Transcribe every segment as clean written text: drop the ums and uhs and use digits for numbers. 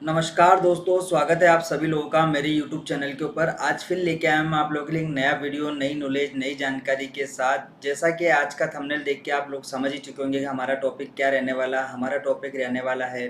नमस्कार दोस्तों, स्वागत है आप सभी लोगों का मेरे YouTube चैनल के ऊपर। आज फिर लेके आया मैं आप लोगों के लिए एक नया वीडियो, नई नॉलेज, नई जानकारी के साथ। जैसा कि आज का थंबनेल देख के आप लोग समझ ही चुके होंगे कि हमारा टॉपिक क्या रहने वाला है। हमारा टॉपिक रहने वाला है,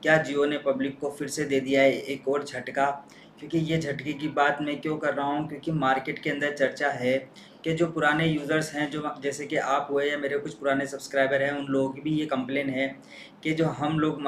क्या जियो ने पब्लिक को फिर से दे दिया है एक और झटका। क्योंकि ये झटके की बात मैं क्यों कर रहा हूँ, क्योंकि मार्केट के अंदर चर्चा है कि जो पुराने यूज़र्स हैं, जो जैसे कि आप हुए या मेरे कुछ पुराने सब्सक्राइबर हैं, उन लोगों की भी ये कंप्लेन है कि जो हम लोग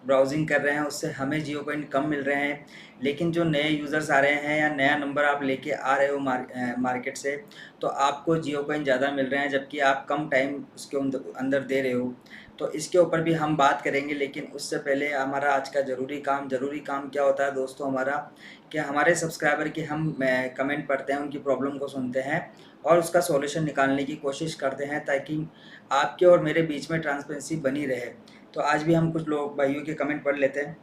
ब्राउज़िंग कर रहे हैं उससे हमें जियो कॉइन कम मिल रहे हैं। लेकिन जो नए यूज़र्स आ रहे हैं या नया नंबर आप लेके आ रहे हो मार्केट से, तो आपको जियो कॉइन ज़्यादा मिल रहे हैं, जबकि आप कम टाइम उसके अंदर दे रहे हो। तो इसके ऊपर भी हम बात करेंगे, लेकिन उससे पहले हमारा आज का ज़रूरी काम क्या होता है दोस्तों हमारा, कि हमारे सब्सक्राइबर की हम कमेंट पढ़ते हैं, उनकी प्रॉब्लम को सुनते हैं और उसका सॉल्यूशन निकालने की कोशिश करते हैं, ताकि आपके और मेरे बीच में ट्रांसपेरेंसी बनी रहे। तो आज भी हम कुछ लोग भाइयों के कमेंट पढ़ लेते हैं।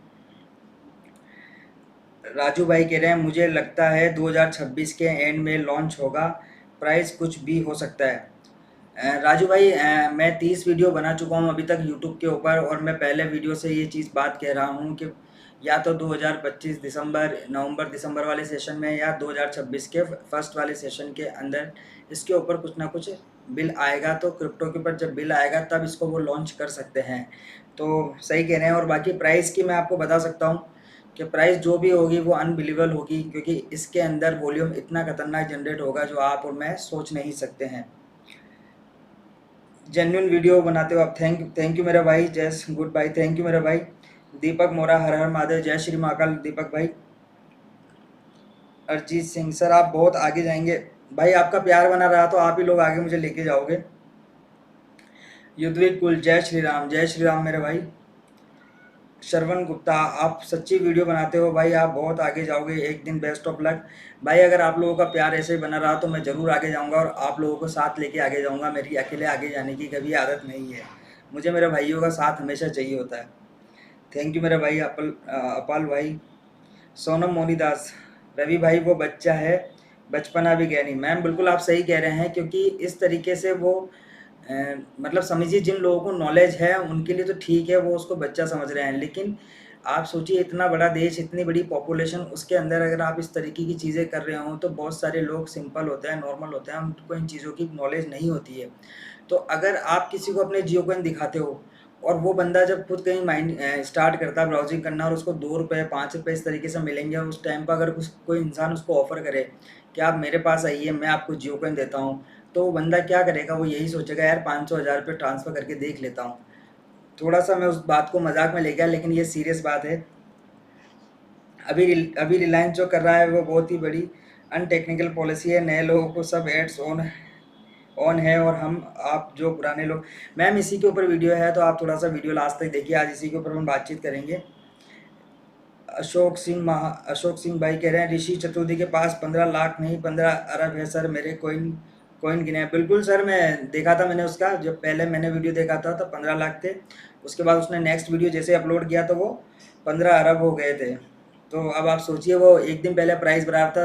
राजू भाई कह रहे हैं, मुझे लगता है 2026 के एंड में लॉन्च होगा, प्राइस कुछ भी हो सकता है। राजू भाई, मैं 30 वीडियो बना चुका हूँ अभी तक यूट्यूब के ऊपर, और मैं पहले वीडियो से ये चीज़ बात कह रहा हूँ कि या तो 2025 दिसंबर, नवंबर दिसंबर वाले सेशन में, या 2026 के फर्स्ट वाले सेशन के अंदर इसके ऊपर कुछ ना कुछ बिल आएगा। तो क्रिप्टो के ऊपर जब बिल आएगा तब इसको वो लॉन्च कर सकते हैं। तो सही कह रहे हैं। और बाकी प्राइस की मैं आपको बता सकता हूँ कि प्राइस जो भी होगी वो अनबिलीवेबल होगी, क्योंकि इसके अंदर वॉल्यूम इतना खतरनाक जनरेट होगा जो आप और मैं सोच नहीं सकते हैं। जेन्युइन वीडियो बनाते हो आप। थैंक यू मेरा भाई। जय गुड भाई, थैंक यू मेरा भाई। दीपक मोरा, हर हर महादेव, जय श्री महाकाल दीपक भाई। अरिजीत सिंह सर, आप बहुत आगे जाएंगे भाई, आपका प्यार बना रहा तो आप ही लोग आगे मुझे लेके जाओगे। युद्धवीर कुल, जय श्री राम मेरे भाई। श्रवण गुप्ता, आप सच्ची वीडियो बनाते हो भाई, आप बहुत आगे जाओगे एक दिन, बेस्ट ऑफ लक भाई। अगर आप लोगों का प्यार ऐसे ही बना रहा तो मैं ज़रूर आगे जाऊंगा और आप लोगों को साथ लेके आगे जाऊंगा। मेरी अकेले आगे जाने की कभी आदत नहीं है, मुझे मेरे भाइयों का साथ हमेशा चाहिए होता है। थैंक यू मेरे भाई अपाल भाई। सोनम मोनीदास, रवि भाई वो बच्चा है, बचपना भी गया नहीं। मैम बिल्कुल आप सही कह रहे हैं, क्योंकि इस तरीके से वो मतलब समझिए, जिन लोगों को नॉलेज है उनके लिए तो ठीक है, वो उसको बच्चा समझ रहे हैं। लेकिन आप सोचिए, इतना बड़ा देश, इतनी बड़ी पॉपुलेशन, उसके अंदर अगर आप इस तरीके की चीज़ें कर रहे हो, तो बहुत सारे लोग सिंपल होते हैं, नॉर्मल होते हैं, उनको इन चीज़ों की नॉलेज नहीं होती है। तो अगर आप किसी को अपने जियो कॉइन दिखाते हो और वो बंदा जब खुद कहीं माइंड स्टार्ट करता है ब्राउजिंग करना, और उसको 2 रुपये 5 रुपये इस तरीके से मिलेंगे, और उस टाइम पर अगर कोई इंसान उसको ऑफर करे कि आप मेरे पास आइए, मैं आपको जियो कॉइन देता हूँ, तो वो बंदा क्या करेगा, वो यही सोचेगा यार 500 1000 रुपये ट्रांसफ़र करके देख लेता हूँ। थोड़ा सा मैं उस बात को मजाक में ले गया, लेकिन ये सीरियस बात है। अभी रिलायंस जो कर रहा है वो बहुत ही बड़ी अनटेक्निकल पॉलिसी है। नए लोगों को सब एड्स ऑन ऑन है, और हम आप जो पुराने लोग, मैम इसी के ऊपर वीडियो है, तो आप थोड़ा सा वीडियो लास्ट तक देखिए। आज इसी के ऊपर हम बातचीत करेंगे। अशोक सिंह भाई कह रहे हैं, ऋषि चतुर्थी के पास 15 लाख नहीं 15 अरब है सर, मेरे कोइन कोइन गिने हैं। बिल्कुल सर, मैं देखा था, मैंने उसका जब पहले मैंने वीडियो देखा था तो 15 लाख थे। उसके बाद उसने नेक्स्ट वीडियो जैसे अपलोड किया तो वो 15 अरब हो गए थे। तो अब आप सोचिए, वो एक दिन पहले प्राइस बता रहा था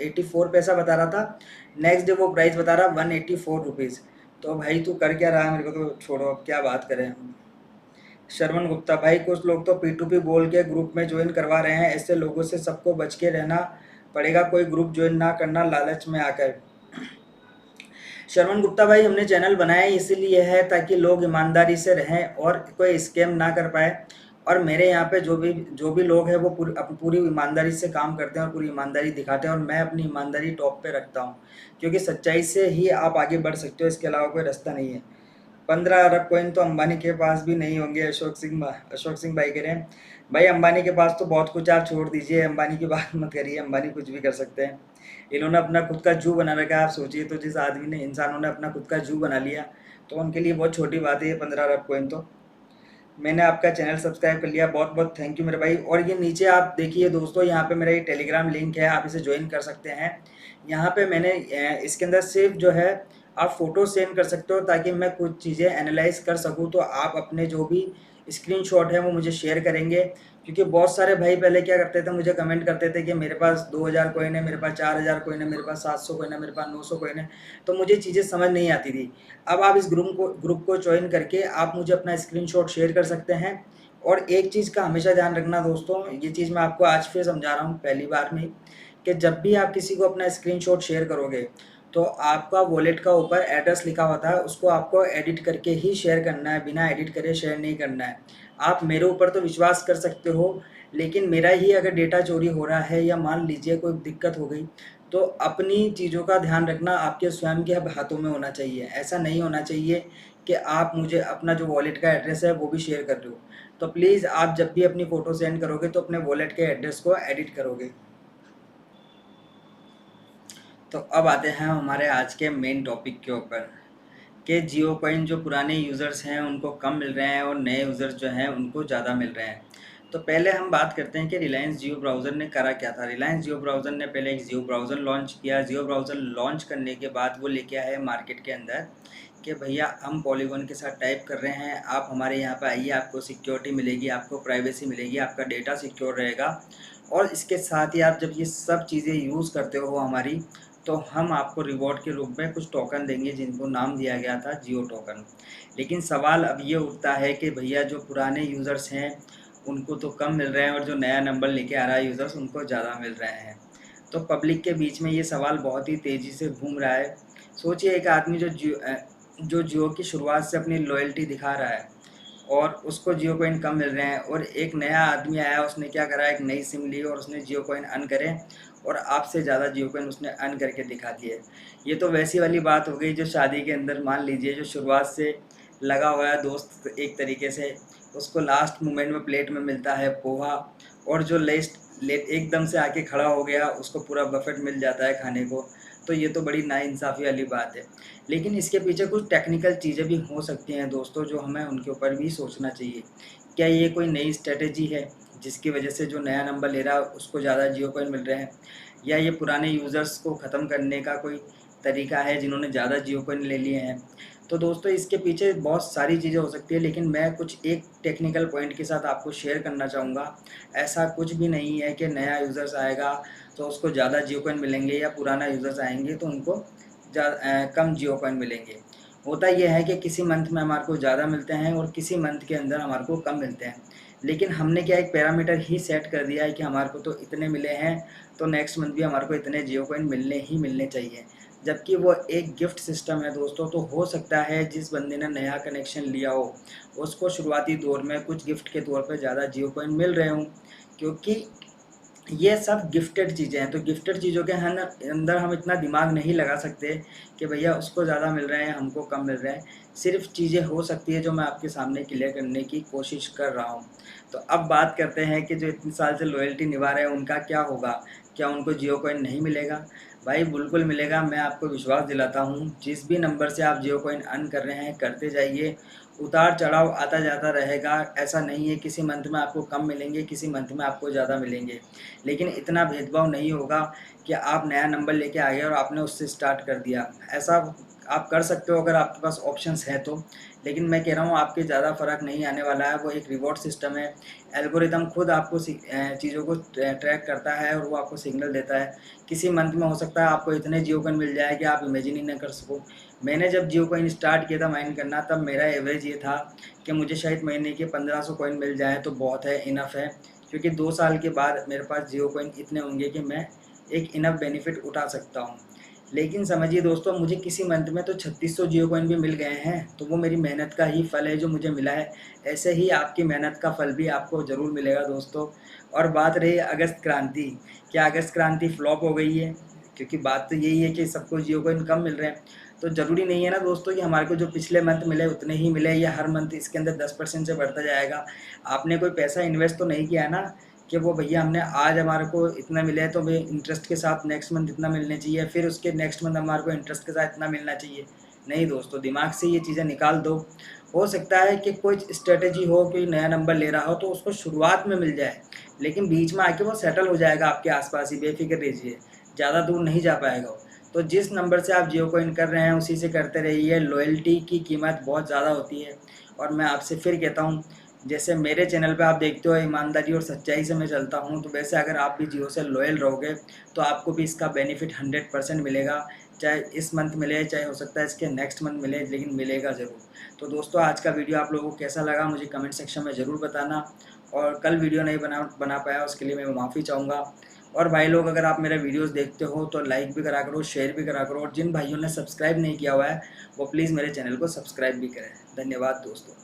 84 पैसा बता रहा था, नेक्स्ट डे वो प्राइस बता रहा 184 रुपीज़। तो भाई तू कर क्या रहा है, मेरे को तो छोड़ो, अब क्या बात करें। श्रवण गुप्ता भाई, कुछ लोग तो P2P बोल के ग्रुप में ज्वाइन करवा रहे हैं, ऐसे लोगों से सबको बच के रहना पड़ेगा, कोई ग्रुप ज्वाइन ना करना लालच में आकर। श्रवण गुप्ता भाई, हमने चैनल बनाया इसीलिए है ताकि लोग ईमानदारी से रहें और कोई स्कैम ना कर पाए। और मेरे यहाँ पे जो भी लोग हैं वो पूरी ईमानदारी से काम करते हैं और पूरी ईमानदारी दिखाते हैं, और मैं अपनी ईमानदारी टॉप पे रखता हूँ, क्योंकि सच्चाई से ही आप आगे बढ़ सकते हो, इसके अलावा कोई रास्ता नहीं है। 15 अरब कॉइन तो अंबानी के पास भी नहीं होंगे। अशोक सिंह भाई कह रहे हैं, भाई अंबानी के पास तो बहुत कुछ, आप छोड़ दीजिए, अंबानी की बात मत करिए, अंबानी कुछ भी कर सकते हैं। इन्होंने अपना खुद का जू बना रखा है। आप सोचिए, तो जिस आदमी ने, इंसानों ने अपना खुद का जू बना लिया, तो उनके लिए बहुत छोटी बात है ये 15 अरब कॉइन। तो मैंने आपका चैनल सब्सक्राइब कर लिया, बहुत बहुत थैंक यू मेरे भाई। और ये नीचे आप देखिए दोस्तों, यहाँ पे मेरा ये टेलीग्राम लिंक है, आप इसे ज्वाइन कर सकते हैं। यहाँ पे मैंने इसके अंदर सिर्फ जो है, आप फ़ोटो सेंड कर सकते हो ताकि मैं कुछ चीज़ें एनालाइज कर सकूँ। तो आप अपने जो भी स्क्रीनशॉट है वो मुझे शेयर करेंगे, क्योंकि बहुत सारे भाई पहले क्या करते थे, मुझे कमेंट करते थे कि मेरे पास 2000 कॉइन है, मेरे पास 4000 कॉइन है, मेरे पास 700 कॉइन है, मेरे पास 900 कॉइन है। तो मुझे चीज़ें समझ नहीं आती थी। अब आप इस ग्रुप को ज्वाइन करके आप मुझे अपना स्क्रीनशॉट शेयर कर सकते हैं, और एक चीज़ का हमेशा ध्यान रखना दोस्तों, ये चीज़ मैं आपको आज फिर समझा रहा हूँ पहली बार में, कि जब भी आप किसी को अपना स्क्रीनशॉट शेयर करोगे तो आपका वॉलेट का ऊपर एड्रेस लिखा होता है, उसको आपको एडिट करके ही शेयर करना है, बिना एडिट करे शेयर नहीं करना है। आप मेरे ऊपर तो विश्वास कर सकते हो, लेकिन मेरा ही अगर डेटा चोरी हो रहा है या मान लीजिए कोई दिक्कत हो गई, तो अपनी चीज़ों का ध्यान रखना आपके स्वयं के हाथों में होना चाहिए। ऐसा नहीं होना चाहिए कि आप मुझे अपना जो वॉलेट का एड्रेस है वो भी शेयर कर दो। तो प्लीज़ आप जब भी अपनी फ़ोटो सेंड करोगे तो अपने वॉलेट के एड्रेस को एडिट करोगे। तो अब आते हैं हमारे आज के मेन टॉपिक के ऊपर, कि जियो कॉइन जो पुराने यूज़र्स हैं उनको कम मिल रहे हैं और नए यूज़र्स जो हैं उनको ज़्यादा मिल रहे हैं। तो पहले हम बात करते हैं कि रिलायंस जियो ब्राउज़र ने करा क्या था। रिलायंस जियो ब्राउज़र ने पहले एक जियो ब्राउज़र लॉन्च किया। जियो ब्राउज़र लॉन्च करने के बाद वो लेके आए मार्केट के अंदर कि भैया हम पॉलीगॉन के साथ टाइप कर रहे हैं, आप हमारे यहाँ पे आइए, आपको सिक्योरिटी मिलेगी, आपको प्राइवेसी मिलेगी, आपका डेटा सिक्योर रहेगा, और इसके साथ ही आप जब ये सब चीज़ें यूज़ करते हो हमारी, तो हम आपको रिवॉर्ड के रूप में कुछ टोकन देंगे जिनको नाम दिया गया था जियो टोकन। लेकिन सवाल अब ये उठता है कि भैया जो पुराने यूज़र्स हैं उनको तो कम मिल रहे हैं और जो नया नंबर लेके आ रहा है यूज़र्स उनको ज़्यादा मिल रहे हैं। तो पब्लिक के बीच में ये सवाल बहुत ही तेज़ी से घूम रहा है। सोचिए एक आदमी जो जियो की शुरुआत से अपनी लॉयल्टी दिखा रहा है और उसको जियो कॉइन कम मिल रहे हैं, और एक नया आदमी आया, उसने क्या करा, एक नई सिम ली और उसने जियो कॉइन अर्न करे और आपसे ज़्यादा जियो कॉइन उसने अर्न करके दिखा दिए। ये तो वैसी वाली बात हो गई जो शादी के अंदर मान लीजिए जो शुरुआत से लगा हुआ है दोस्त, एक तरीके से उसको लास्ट मोमेंट में प्लेट में मिलता है पोहा, और जो लेट एकदम से आके खड़ा हो गया उसको पूरा बफेट मिल जाता है खाने को। तो ये तो बड़ी नाइंसाफ़ी वाली बात है। लेकिन इसके पीछे कुछ टेक्निकल चीज़ें भी हो सकती हैं दोस्तों, जो हमें उनके ऊपर भी सोचना चाहिए। क्या ये कोई नई स्ट्रेटेजी है जिसकी वजह से जो नया नंबर ले रहा है उसको ज़्यादा जियो कॉइन मिल रहे हैं, या ये पुराने यूज़र्स को ख़त्म करने का कोई तरीका है जिन्होंने ज़्यादा जियो कॉइन ले लिए हैं? तो दोस्तों इसके पीछे बहुत सारी चीज़ें हो सकती है, लेकिन मैं कुछ एक टेक्निकल पॉइंट के साथ आपको शेयर करना चाहूँगा। ऐसा कुछ भी नहीं है कि नया यूज़र्स आएगा तो उसको ज़्यादा जियो कॉइन मिलेंगे, या पुराना यूज़र्स आएंगे तो उनको कम जियो कॉइन मिलेंगे। होता ये है कि किसी मंथ में हमारे को ज़्यादा मिलते हैं और किसी मंथ के अंदर हमारे को कम मिलते हैं। लेकिन हमने क्या एक पैरामीटर ही सेट कर दिया है कि हमारे को तो इतने मिले हैं, तो नेक्स्ट मंथ भी हमारे को इतने जियो कॉइन मिलने ही मिलने चाहिए। जबकि वो एक गिफ्ट सिस्टम है दोस्तों। तो हो सकता है जिस बंदे ने नया कनेक्शन लिया हो उसको शुरुआती दौर में कुछ गिफ्ट के तौर पर ज़्यादा जियो कॉइन मिल रहे हों, क्योंकि ये सब गिफ्टेड चीज़ें हैं। तो गिफ्टेड चीज़ों के अंदर हम इतना दिमाग नहीं लगा सकते कि भैया उसको ज़्यादा मिल रहे हैं हमको कम मिल रहे हैं। सिर्फ चीज़ें हो सकती है जो मैं आपके सामने क्लियर करने की कोशिश कर रहा हूँ। तो अब बात करते हैं कि जो इतने साल से लॉयल्टी निभा रहे हैं उनका क्या होगा, क्या उनको जियो कॉइन नहीं मिलेगा? भाई बिल्कुल मिलेगा, मैं आपको विश्वास दिलाता हूँ। जिस भी नंबर से आप जियो कॉइन अर्न कर रहे हैं करते जाइए, उतार चढ़ाव आता जाता रहेगा। ऐसा नहीं है किसी मंथ में आपको कम मिलेंगे, किसी मंथ में आपको ज़्यादा मिलेंगे, लेकिन इतना भेदभाव नहीं होगा कि आप नया नंबर लेके आ गए और आपने उससे स्टार्ट कर दिया। ऐसा आप कर सकते हो अगर आपके पास ऑप्शंस है तो, लेकिन मैं कह रहा हूँ आपके ज़्यादा फ़र्क नहीं आने वाला है। वो एक रिवॉर्ड सिस्टम है, एल्गोरिदम खुद आपको चीज़ों को ट्रैक करता है और वो आपको सिग्नल देता है। किसी मंथ में हो सकता है आपको इतने जियो कॉइन मिल जाए कि आप इमेजिन ही ना कर सको। मैंने जब जियो कॉइन स्टार्ट किया था माइन करना, तब मेरा एवरेज ये था कि मुझे शायद महीने के 1500 कॉइन मिल जाए तो बहुत है, इनफ है। क्योंकि 2 साल के बाद मेरे पास जियो कॉइन इतने होंगे कि मैं एक इनफ बेनिफिट उठा सकता हूँ। लेकिन समझिए दोस्तों, मुझे किसी मंथ में तो 3600 जियो कॉइन भी मिल गए हैं, तो वो मेरी मेहनत का ही फल है जो मुझे मिला है। ऐसे ही आपकी मेहनत का फल भी आपको ज़रूर मिलेगा दोस्तों। और बात रही अगस्त क्रांति, क्या अगस्त क्रांति फ्लॉप हो गई है? क्योंकि बात तो यही है कि सबको जियो कॉइन कम मिल रहे हैं, तो ज़रूरी नहीं है ना दोस्तों कि हमारे को जो पिछले मंथ मिले उतने ही मिले, या हर मंथ इसके अंदर 10% से बढ़ता जाएगा। आपने कोई पैसा इन्वेस्ट तो नहीं किया है ना कि वो भैया हमने आज हमारे को इतना मिला है तो भाई इंटरेस्ट के साथ नेक्स्ट मंथ इतना मिलने चाहिए, फिर उसके नेक्स्ट मंथ हमारे को इंटरेस्ट के साथ इतना मिलना चाहिए। नहीं दोस्तों, दिमाग से ये चीज़ें निकाल दो। हो सकता है कि कोई स्ट्रेटेजी हो, कोई नया नंबर ले रहा हो तो उसको शुरुआत में मिल जाए, लेकिन बीच में आके वो सेटल हो जाएगा आपके आसपास ही, बेफिक्र रहिए, ज़्यादा दूर नहीं जा पाएगा वो। तो जिस नंबर से आप जियो कॉइन कर रहे हैं उसी से करते रहिए। लॉयल्टी की कीमत बहुत ज़्यादा होती है, और मैं आपसे फिर कहता हूँ, जैसे मेरे चैनल पे आप देखते हो ईमानदारी और सच्चाई से मैं चलता हूँ, तो वैसे अगर आप भी जियो से लॉयल रहोगे तो आपको भी इसका बेनिफिट 100% मिलेगा। चाहे इस मंथ मिले, चाहे हो सकता है इसके नेक्स्ट मंथ मिले, लेकिन मिलेगा ज़रूर। तो दोस्तों आज का वीडियो आप लोगों को कैसा लगा मुझे कमेंट सेक्शन में ज़रूर बताना, और कल वीडियो नहीं बना पाया उसके लिए मैं माफ़ी चाहूँगा। और भाई लोग, अगर आप मेरे वीडियोस देखते हो तो लाइक भी करा करो, शेयर भी करा करो, और जिन भाइयों ने सब्सक्राइब नहीं किया हुआ है वो प्लीज़ मेरे चैनल को सब्सक्राइब भी करें। धन्यवाद दोस्तों।